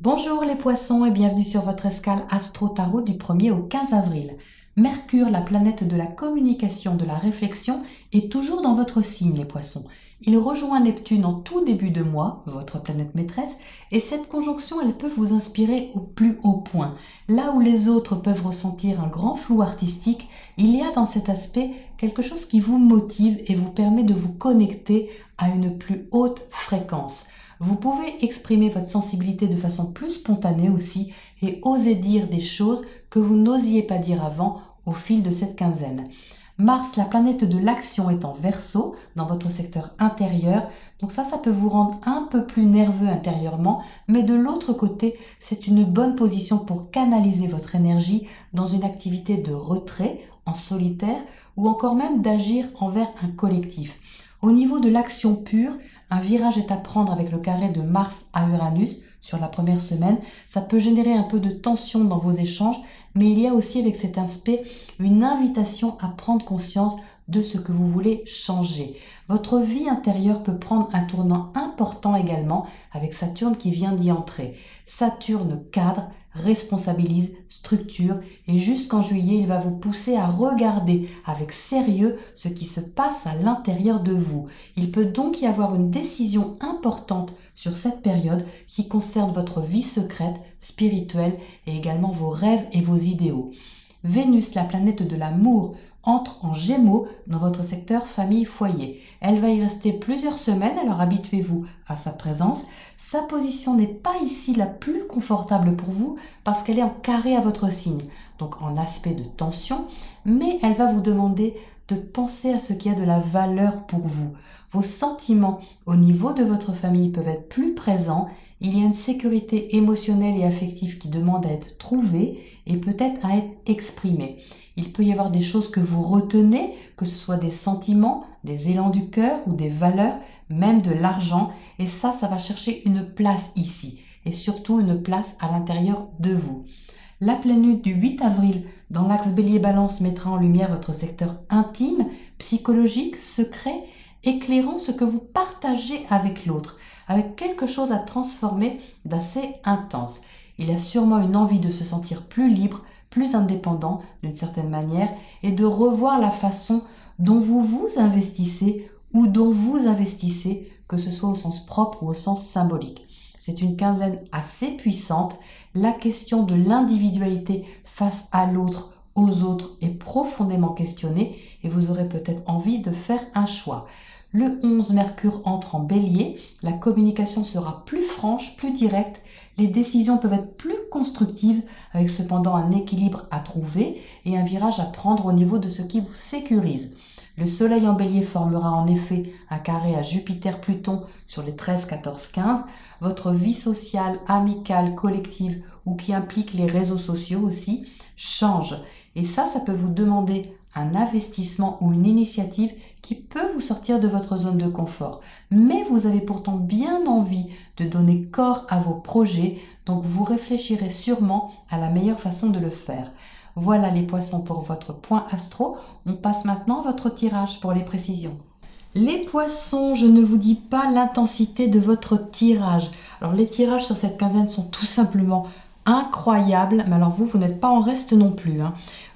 Bonjour les poissons et bienvenue sur votre escale Astro Tarot du 1er au 15 avril. Mercure, la planète de la communication, de la réflexion, est toujours dans votre signe les poissons. Il rejoint Neptune en tout début de mois, votre planète maîtresse, et cette conjonction elle peut vous inspirer au plus haut point. Là où les autres peuvent ressentir un grand flou artistique, il y a dans cet aspect quelque chose qui vous motive et vous permet de vous connecter à une plus haute fréquence. Vous pouvez exprimer votre sensibilité de façon plus spontanée aussi et oser dire des choses que vous n'osiez pas dire avant au fil de cette quinzaine. Mars, la planète de l'action, est en Verseau dans votre secteur intérieur, donc ça peut vous rendre un peu plus nerveux intérieurement, mais de l'autre côté, c'est une bonne position pour canaliser votre énergie dans une activité de retrait en solitaire ou encore même d'agir envers un collectif. Au niveau de l'action pure, un virage est à prendre avec le carré de Mars à Uranus sur la première semaine. Ça peut générer un peu de tension dans vos échanges, mais il y a aussi avec cet aspect une invitation à prendre conscience de ce que vous voulez changer. Votre vie intérieure peut prendre un tournant important également avec Saturne qui vient d'y entrer. Saturne cadre, responsabilise, structure et jusqu'en juillet, il va vous pousser à regarder avec sérieux ce qui se passe à l'intérieur de vous. Il peut donc y avoir une décision importante sur cette période qui concerne votre vie secrète, spirituelle et également vos rêves et vos idéaux. Vénus, la planète de l'amour, entre en Gémeaux dans votre secteur famille-foyer. Elle va y rester plusieurs semaines, alors habituez-vous à sa présence. Sa position n'est pas ici la plus confortable pour vous parce qu'elle est en carré à votre signe, donc en aspect de tension, mais elle va vous demander de penser à ce qui a de la valeur pour vous. Vos sentiments au niveau de votre famille peuvent être plus présents. Il y a une sécurité émotionnelle et affective qui demande à être trouvée et peut-être à être exprimée. Il peut y avoir des choses que vous retenez, que ce soit des sentiments, des élans du cœur ou des valeurs, même de l'argent. Et ça va chercher une place ici et surtout une place à l'intérieur de vous. La pleine lune du 8 avril dans l'axe Bélier-Balance mettra en lumière votre secteur intime, psychologique, secret, éclairant ce que vous partagez avec l'autre, avec quelque chose à transformer d'assez intense. Il a sûrement une envie de se sentir plus libre, plus indépendant d'une certaine manière et de revoir la façon dont vous vous investissez ou dont vous investissez, que ce soit au sens propre ou au sens symbolique. C'est une quinzaine assez puissante. La question de l'individualité face à l'autre, aux autres est profondément questionnée et vous aurez peut-être envie de faire un choix. Le 11, Mercure entre en Bélier, la communication sera plus franche, plus directe, les décisions peuvent être plus constructives avec cependant un équilibre à trouver et un virage à prendre au niveau de ce qui vous sécurise. Le Soleil en Bélier formera en effet un carré à Jupiter-Pluton sur les 13, 14, 15. Votre vie sociale, amicale, collective ou qui implique les réseaux sociaux aussi change. Et ça peut vous demander un investissement ou une initiative qui peut vous sortir de votre zone de confort. Mais vous avez pourtant bien envie de donner corps à vos projets, donc vous réfléchirez sûrement à la meilleure façon de le faire. Voilà les poissons pour votre point astro. On passe maintenant à votre tirage pour les précisions. Les poissons, je ne vous dis pas l'intensité de votre tirage. Alors les tirages sur cette quinzaine sont tout simplement incroyables, mais alors vous n'êtes pas en reste non plus.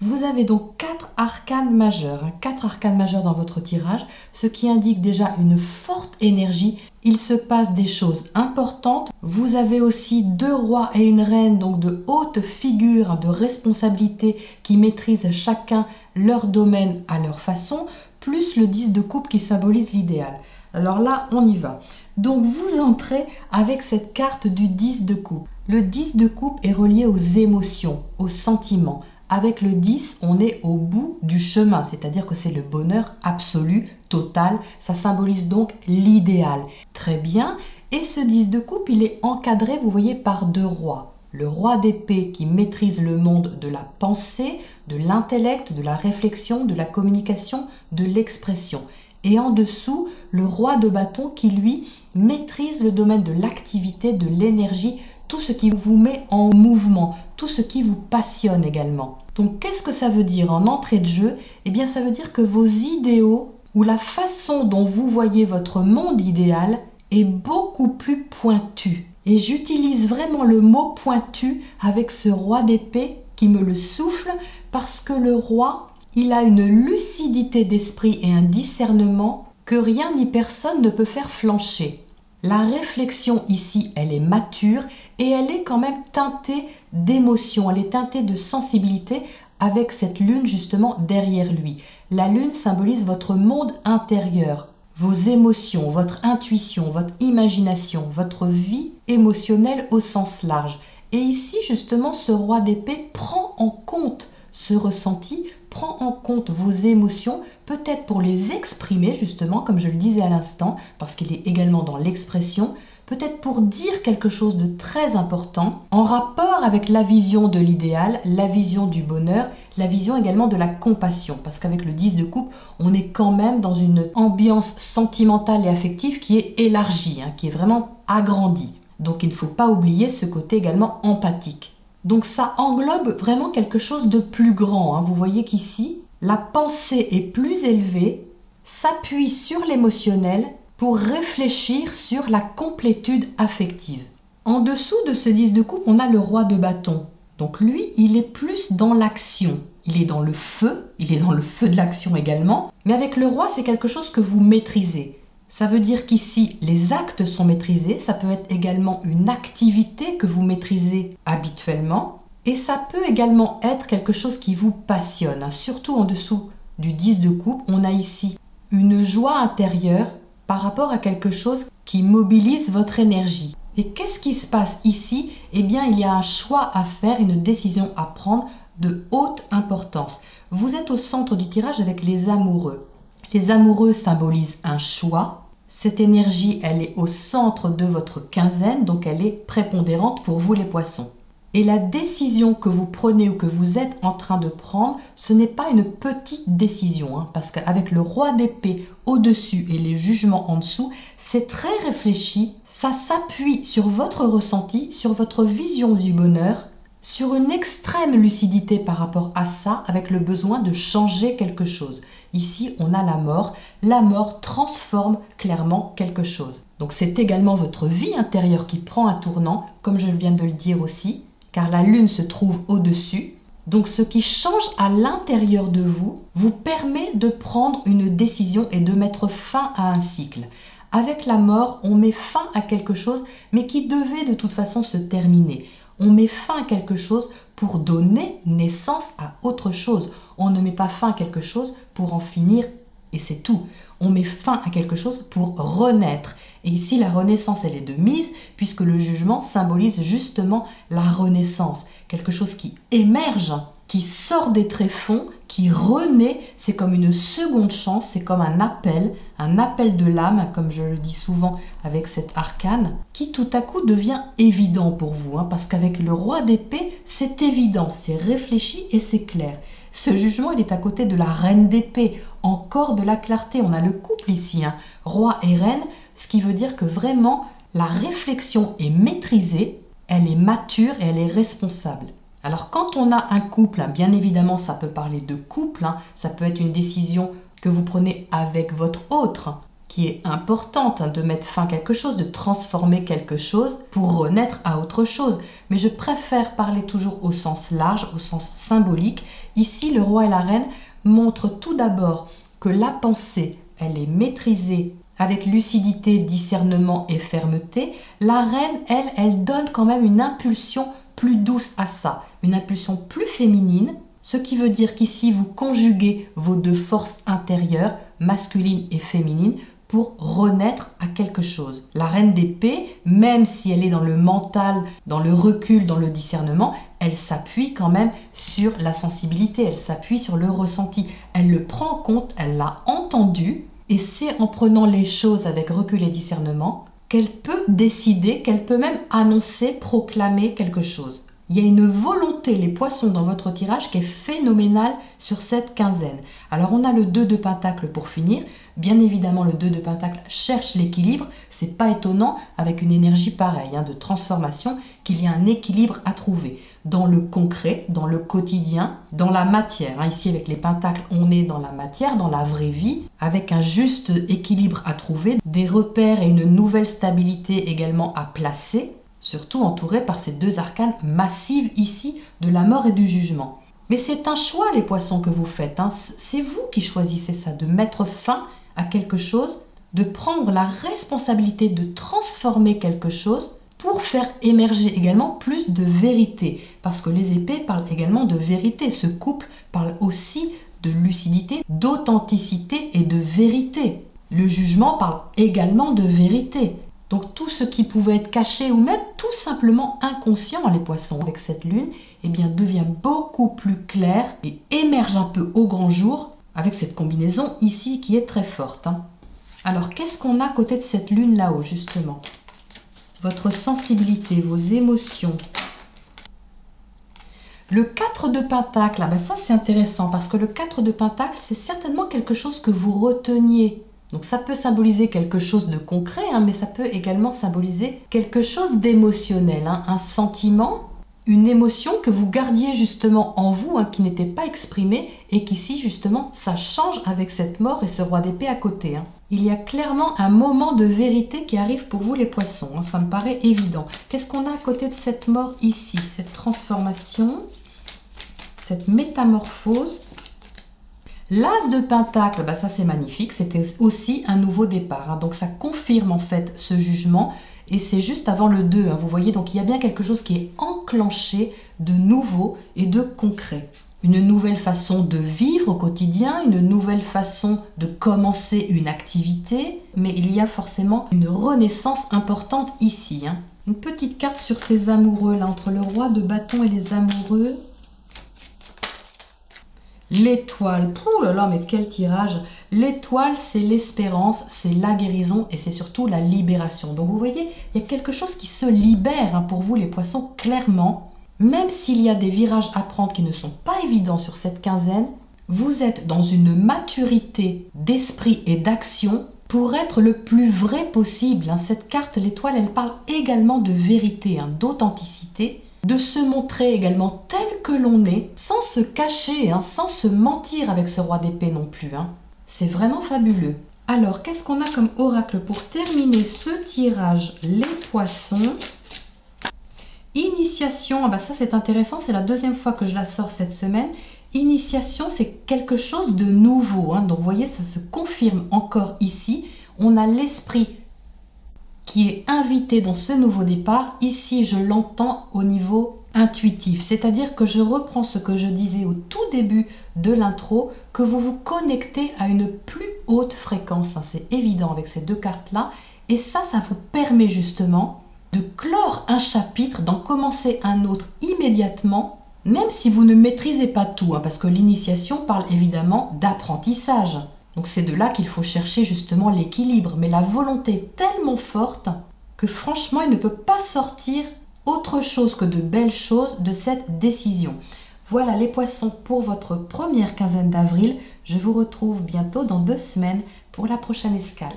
Vous avez donc 4 arcanes majeurs, 4 arcanes majeurs dans votre tirage, ce qui indique déjà une forte énergie. Il se passe des choses importantes. Vous avez aussi 2 rois et une reine, donc de hautes figures de responsabilité qui maîtrisent chacun leur domaine à leur façon, plus le 10 de coupe qui symbolise l'idéal. Alors là, on y va. Donc vous entrez avec cette carte du 10 de coupe. Le 10 de coupe est relié aux émotions, aux sentiments. Avec le 10, on est au bout du chemin, c'est-à-dire que c'est le bonheur absolu, total. Ça symbolise donc l'idéal. Très bien. Et ce 10 de coupe, il est encadré, vous voyez, par 2 rois. Le roi d'épée qui maîtrise le monde de la pensée, de l'intellect, de la réflexion, de la communication, de l'expression. Et en dessous, le roi de bâton qui, lui, maîtrise le domaine de l'activité, de l'énergie, tout ce qui vous met en mouvement, tout ce qui vous passionne également. Donc, qu'est-ce que ça veut dire en entrée de jeu? Eh bien, ça veut dire que vos idéaux ou la façon dont vous voyez votre monde idéal est beaucoup plus pointue. Et j'utilise vraiment le mot pointu avec ce roi d'épée qui me le souffle parce que le roi, il a une lucidité d'esprit et un discernement que rien ni personne ne peut faire flancher. La réflexion ici, elle est mature et elle est quand même teintée d'émotion, elle est teintée de sensibilité avec cette lune justement derrière lui. La lune symbolise votre monde intérieur, vos émotions, votre intuition, votre imagination, votre vie émotionnelle au sens large. Et ici, justement, ce roi d'épée prend en compte ce ressenti, prend en compte vos émotions, peut-être pour les exprimer, justement, comme je le disais à l'instant, parce qu'il est également dans l'expression, peut-être pour dire quelque chose de très important, en rapport avec la vision de l'idéal, la vision du bonheur, la vision également de la compassion, parce qu'avec le 10 de coupe, on est quand même dans une ambiance sentimentale et affective qui est élargie, qui est vraiment agrandie. Donc il ne faut pas oublier ce côté également empathique. Donc ça englobe vraiment quelque chose de plus grand. Vous voyez qu'ici, la pensée est plus élevée, s'appuie sur l'émotionnel pour réfléchir sur la complétude affective. En dessous de ce 10 de coupe, on a le roi de bâton. Donc lui, il est plus dans l'action. Il est dans le feu de l'action également. Mais avec le roi, c'est quelque chose que vous maîtrisez. Ça veut dire qu'ici, les actes sont maîtrisés. Ça peut être également une activité que vous maîtrisez habituellement. Et ça peut également être quelque chose qui vous passionne. Surtout en dessous du 10 de coupe, on a ici une joie intérieure par rapport à quelque chose qui mobilise votre énergie. Et qu'est-ce qui se passe ici? Eh bien, il y a un choix à faire, une décision à prendre de haute importance. Vous êtes au centre du tirage avec les amoureux. Les amoureux symbolisent un choix. Cette énergie, elle est au centre de votre quinzaine, donc elle est prépondérante pour vous les poissons. Et la décision que vous prenez ou que vous êtes en train de prendre, ce n'est pas une petite décision, parce qu'avec le roi d'épée au-dessus et les jugements en dessous, c'est très réfléchi, ça s'appuie sur votre ressenti, sur votre vision du bonheur, sur une extrême lucidité par rapport à ça, avec le besoin de changer quelque chose. Ici, on a la mort transforme clairement quelque chose. Donc c'est également votre vie intérieure qui prend un tournant, comme je viens de le dire aussi, car la lune se trouve au-dessus. Donc ce qui change à l'intérieur de vous vous permet de prendre une décision et de mettre fin à un cycle. Avec la mort, on met fin à quelque chose, mais qui devait de toute façon se terminer. On met fin à quelque chose pour donner naissance à autre chose. On ne met pas fin à quelque chose pour en finir et c'est tout. On met fin à quelque chose pour renaître. Et ici, la renaissance, elle est de mise, puisque le jugement symbolise justement la renaissance. Quelque chose qui émerge, qui sort des tréfonds, qui renaît. C'est comme une seconde chance, c'est comme un appel de l'âme, comme je le dis souvent avec cet arcane, qui tout à coup devient évident pour vous. Parce qu'avec le roi d'épée, c'est évident, c'est réfléchi et c'est clair. Ce jugement, il est à côté de la reine d'épée, encore de la clarté. On a le couple ici, roi et reine, ce qui veut dire que vraiment, la réflexion est maîtrisée, elle est mature et elle est responsable. Alors quand on a un couple, bien évidemment, ça peut parler de couple, ça peut être une décision que vous prenez avec votre autre, qui est importante, de mettre fin à quelque chose, de transformer quelque chose pour renaître à autre chose. Mais je préfère parler toujours au sens large, au sens symbolique. Ici, le roi et la reine montrent tout d'abord que la pensée, elle est maîtrisée avec lucidité, discernement et fermeté. La reine, elle donne quand même une impulsion plus douce à ça, une impulsion plus féminine, ce qui veut dire qu'ici, vous conjuguez vos deux forces intérieures, masculine et féminine, pour renaître à quelque chose. La reine d'épée, même si elle est dans le mental, dans le recul, dans le discernement, elle s'appuie quand même sur la sensibilité, elle s'appuie sur le ressenti. Elle le prend en compte, elle l'a entendu, et c'est en prenant les choses avec recul et discernement qu'elle peut décider, qu'elle peut même annoncer, proclamer quelque chose. Il y a une volonté, les poissons, dans votre tirage qui est phénoménale sur cette quinzaine. Alors on a le 2 de pentacle pour finir. Bien évidemment, le 2 de pentacle cherche l'équilibre. C'est pas étonnant avec une énergie pareille, de transformation, qu'il y a un équilibre à trouver. Dans le concret, dans le quotidien, dans la matière. Ici, avec les pentacles, on est dans la matière, dans la vraie vie, avec un juste équilibre à trouver, des repères et une nouvelle stabilité également à placer. surtout entouré par ces deux arcanes massives ici de la mort et du jugement. Mais c'est un choix, les poissons, que vous faites, hein. C'est vous qui choisissez ça, de mettre fin à quelque chose, de prendre la responsabilité de transformer quelque chose pour faire émerger également plus de vérité. Parce que les épées parlent également de vérité. Ce couple parle aussi de lucidité, d'authenticité et de vérité. Le jugement parle également de vérité. Donc tout ce qui pouvait être caché ou même tout simplement inconscient, les poissons, avec cette lune, eh bien, devient beaucoup plus clair et émerge un peu au grand jour avec cette combinaison ici qui est très forte, hein. Alors, qu'est-ce qu'on a à côté de cette lune là-haut, justement? Votre sensibilité, vos émotions. Le 4 de Pentacle, ben ça c'est intéressant parce que le 4 de Pentacle, c'est certainement quelque chose que vous reteniez. Donc ça peut symboliser quelque chose de concret, hein, mais ça peut également symboliser quelque chose d'émotionnel, hein, un sentiment, une émotion que vous gardiez justement en vous, hein, qui n'était pas exprimée et qu'ici justement ça change avec cette mort et ce roi d'épée à côté, hein. Il y a clairement un moment de vérité qui arrive pour vous les poissons, hein, ça me paraît évident. Qu'est-ce qu'on a à côté de cette mort ici? Cette transformation, cette métamorphose. L'As de Pentacle, bah ça c'est magnifique, c'était aussi un nouveau départ, hein, donc ça confirme en fait ce jugement et c'est juste avant le 2, hein, vous voyez, donc il y a bien quelque chose qui est enclenché de nouveau et de concret. Une nouvelle façon de vivre au quotidien, une nouvelle façon de commencer une activité, mais il y a forcément une renaissance importante ici, hein. Une petite carte sur ces amoureux là, entre le roi de bâton et les amoureux. L'étoile, oh là là, mais quel tirage! L'étoile, c'est l'espérance, c'est la guérison et c'est surtout la libération. Donc vous voyez, il y a quelque chose qui se libère, hein, pour vous les poissons, clairement. Même s'il y a des virages à prendre qui ne sont pas évidents sur cette quinzaine, vous êtes dans une maturité d'esprit et d'action pour être le plus vrai possible, hein. Cette carte, l'étoile, elle parle également de vérité, hein, d'authenticité, de se montrer également tel que l'on est, sans se cacher, hein, sans se mentir avec ce roi d'épée non plus, hein. C'est vraiment fabuleux. Alors, qu'est-ce qu'on a comme oracle pour terminer ce tirage, les poissons? Initiation, ah bah ça c'est intéressant, c'est la deuxième fois que je la sors cette semaine. Initiation, c'est quelque chose de nouveau, hein. Donc vous voyez, ça se confirme encore ici. On a l'esprit qui est invité dans ce nouveau départ. Ici, je l'entends au niveau intuitif, c'est-à-dire que je reprends ce que je disais au tout début de l'intro, que vous vous connectez à une plus haute fréquence, hein. C'est évident avec ces deux cartes-là. Et ça vous permet justement de clore un chapitre, d'en commencer un autre immédiatement, même si vous ne maîtrisez pas tout, hein, parce que l'initiation parle évidemment d'apprentissage. Donc c'est de là qu'il faut chercher justement l'équilibre, mais la volonté est tellement forte que franchement il ne peut pas sortir autre chose que de belles choses de cette décision. Voilà les poissons pour votre première quinzaine d'avril. Je vous retrouve bientôt dans 2 semaines pour la prochaine escale.